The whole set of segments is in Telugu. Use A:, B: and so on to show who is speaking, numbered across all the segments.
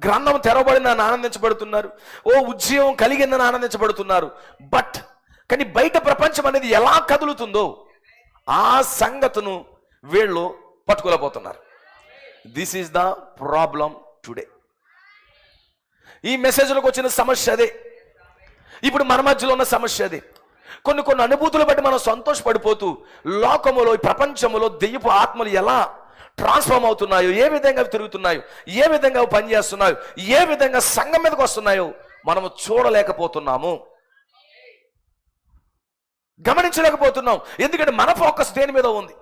A: గ్రంథం తెరవబడిందని ఆనందించబడుతున్నారు, ఓ ఉద్యోగం కలిగిందని ఆనందించబడుతున్నారు. బట్ కానీ బయట ప్రపంచం అనేది ఎలా కదులుతుందో ఆ సంగతును వీళ్ళు పట్టుకోలేకపోతున్నారు. This is the problem today. ఈ మెసేజ్లోకి వచ్చిన సమస్య అదే, ఇప్పుడు మన మధ్యలో ఉన్న సమస్య అదే. కొన్ని అనుభూతులు బట్టి మనం సంతోషపడిపోతూ లోకములో, ప్రపంచములో దెయ్యపు ఆత్మలు ఎలా ట్రాన్స్ఫార్మ్ అవుతున్నాయో, ఏ విధంగా తిరుగుతున్నాయో, ఏ విధంగా పనిచేస్తున్నాయో, ఏ విధంగా సంఘం మీదకి వస్తున్నాయో మనము చూడలేకపోతున్నాము, గమనించలేకపోతున్నాం. ఎందుకంటే మన ఫోకస్ దేని మీద ఉంది?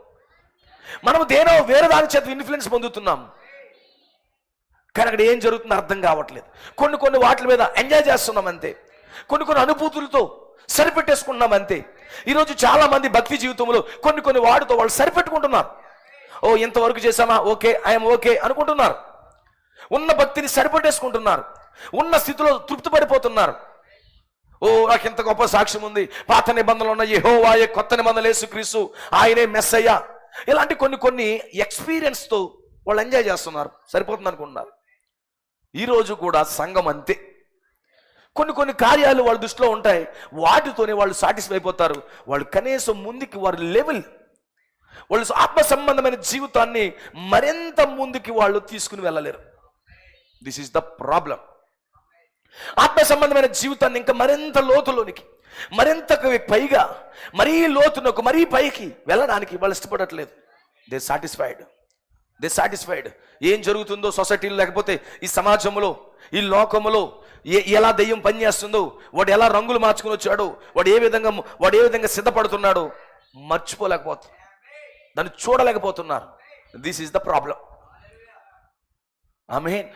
A: మనము దేనో వేరే దాని చేత ఇన్ఫ్లుయెన్స్ పొందుతున్నాం. కానీ అక్కడ ఏం జరుగుతుందో అర్థం కావట్లేదు. కొన్ని వాటి మీద ఎంజాయ్ చేస్తున్నాం అంతే, కొన్ని అనుభూతులతో సరిపెట్టేసుకుంటున్నాం అంతే. ఈరోజు చాలా మంది భక్తి జీవితంలో కొన్ని వాటితో వాళ్ళు సరిపెట్టుకుంటున్నారు. ఓ ఇంతవరకు చేసామా, ఓకే, ఐఎమ్ ఓకే అనుకుంటున్నారు. ఉన్న భక్తిని సరిపెట్టేసుకుంటున్నారు, ఉన్న స్థితిలో తృప్తి పడిపోతున్నారు. ఓ నాకు ఇంత గొప్ప సాక్ష్యం ఉంది, పాత నిబంధనలు ఉన్న యెహోవాయే, కొత్త నిబంధనలు యేసుక్రీస్తు, ఆయనే మెస్సయ్య, ఇలాంటి కొన్ని ఎక్స్పీరియన్స్తో వాళ్ళు ఎంజాయ్ చేస్తున్నారు, సరిపోతుంది అనుకుంటున్నారు. ఈరోజు కూడా సంఘం అంతే. కొన్ని కార్యాలు వాళ్ళ దృష్టిలో ఉంటాయి, వాటితోనే వాళ్ళు సాటిస్ఫై అయిపోతారు. వాళ్ళు కనీసం ముందుకి వారి లెవెల్, వాళ్ళు ఆత్మ సంబంధమైన జీవితాన్ని మరింత ముందుకి వాళ్ళు తీసుకుని వెళ్ళలేరు. This is the problem. ఆత్మ సంబంధమైన జీవితాన్ని ఇంకా మరింత లోతులోనికి, మరింత పైగా, మరీ లోతునకు, మరీ పైకి వెళ్ళడానికి వాళ్ళు ఇష్టపడట్లేదు. They satisfied. ఏం జరుగుతుందో సొసైటీలో, లేకపోతే ఈ సమాజంలో, ఈ లోకములో ఎలా దెయ్యం పనిచేస్తుందో, వాడు ఎలా రంగులు మార్చుకుని వచ్చాడో, వాడు ఏ విధంగా సిద్ధపడుతున్నాడో మర్చిపోలేకపోతున్నారు, దాన్ని చూడలేకపోతున్నారు. This is the problem. Amen.